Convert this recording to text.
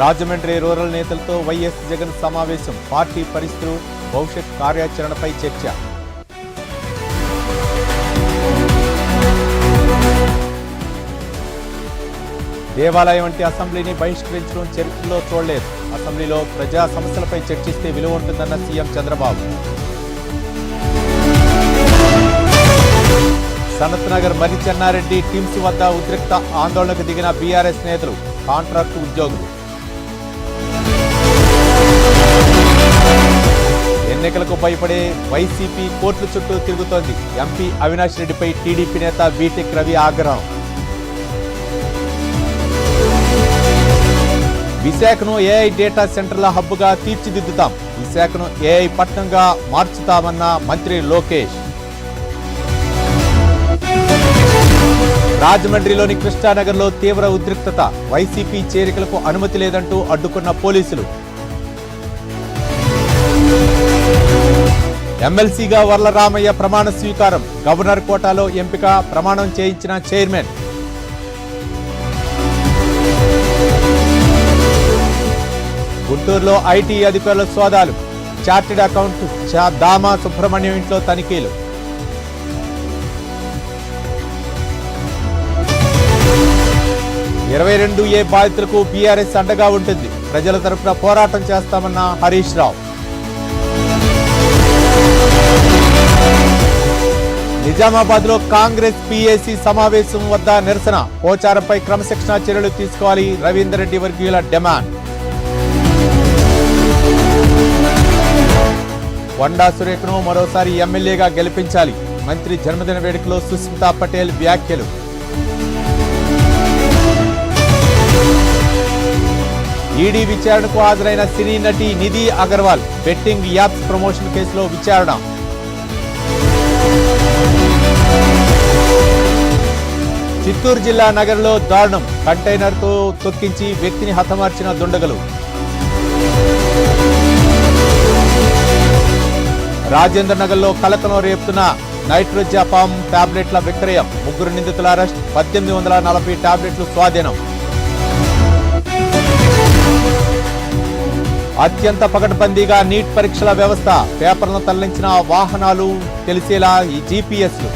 Rajahmundry rural నేతలతో YS Jagan సమావేశం. Party పరిస్థితులు, భవిష్యత్ కార్యాచరణపై చర్చ. దేవాలయం వంటి అసెంబ్లీని బహిష్కరించడం చరిత్రలో చూడలేదు. అసెంబ్లీలో ప్రజా సమస్యలపై చర్చిస్తే విలువ ఉంటుందన్న సీఎం చంద్రబాబు. సనత్ నగర్ మర్రి చెన్నారెడ్డి టీమ్స్ వద్ద ఉద్రిక్త ఆందోళనకు దిగిన బీఆర్ఎస్ నేతలు, కాంట్రాక్టు ఉద్యోగులు. ఎన్నికలకు భయపడే వైసీపీ కోర్టుల చుట్టూ తిరుగుతోంది. ఎంపీ అవినాష్ రెడ్డిపై టీడీపీ నేత బీటెక్ రవి ఆగ్రహం. విశాఖను ఏఐ డేటా సెంటర్ల హబ్గా తీర్చిదిద్దుతాం. విశాఖను ఏఐ పట్టణంగా మార్చుతామన్న మంత్రి లోకేష్. రాజమండ్రిలోని కృష్ణానగర్లో తీవ్ర ఉద్రిక్తత. వైసీపీ చేరికలకు అనుమతి లేదంటూ అడ్డుకున్న పోలీసులు. ఎమ్మెల్సీగా వర్లరామయ్య ప్రమాణ స్వీకారం. గవర్నర్ కోటాలో ఎంపిక, ప్రమాణం చేయించిన చైర్మన్. గుంటూరులో ఐటీ అధికారుల సోదాలు. చార్టెడ్ అకౌంట్ దామా సుబ్రహ్మణ్యం ఇంట్లో తనిఖీలు. ఇరవై 22A బాధితులకు బీఆర్ఎస్ అండగా ఉంటుంది. ప్రజల తరఫున పోరాటం చేస్తామన్న హరీష్ రావు. నిజామాబాద్ లో కాంగ్రెస్ పీఏసీ సమావేశం వద్ద నిరసన. పోచారంపై క్రమశిక్షణా చర్యలు తీసుకోవాలి రవీందర్ రెడ్డి వర్గీయుల డిమాండ్. కొండా సురేఖను మరోసారి ఎమ్మెల్యేగా గెలిపించాలి. మంత్రి జన్మదిన వేడుకలో సుస్మితా పటేల్ వ్యాఖ్యలు. ఈడీ విచారణకు హాజరైన సినీ నటి Nidhi Agarwal. Betting apps promotion కేసులో విచారణ. చిత్తూరు జిల్లా నగర్లో దారుణం. కంటైనర్తో తొక్కించి వ్యక్తిని హతమార్చిన దుండగులు. రాజేంద్ర నగర్లో కలకలం రేపుతున్న నైట్రోజాపామ్ టాబ్లెట్ల విక్రయం. 3 నిందితుల అరెస్ట్. 1840 టాబ్లెట్లు స్వాధీనం. అత్యంత పకడ్బందీగా నీట్ పరీక్షల వ్యవస్థ. పేపర్లను తరలించిన వాహనాలు తెలిసేలా ఈ జీపీఎస్లు.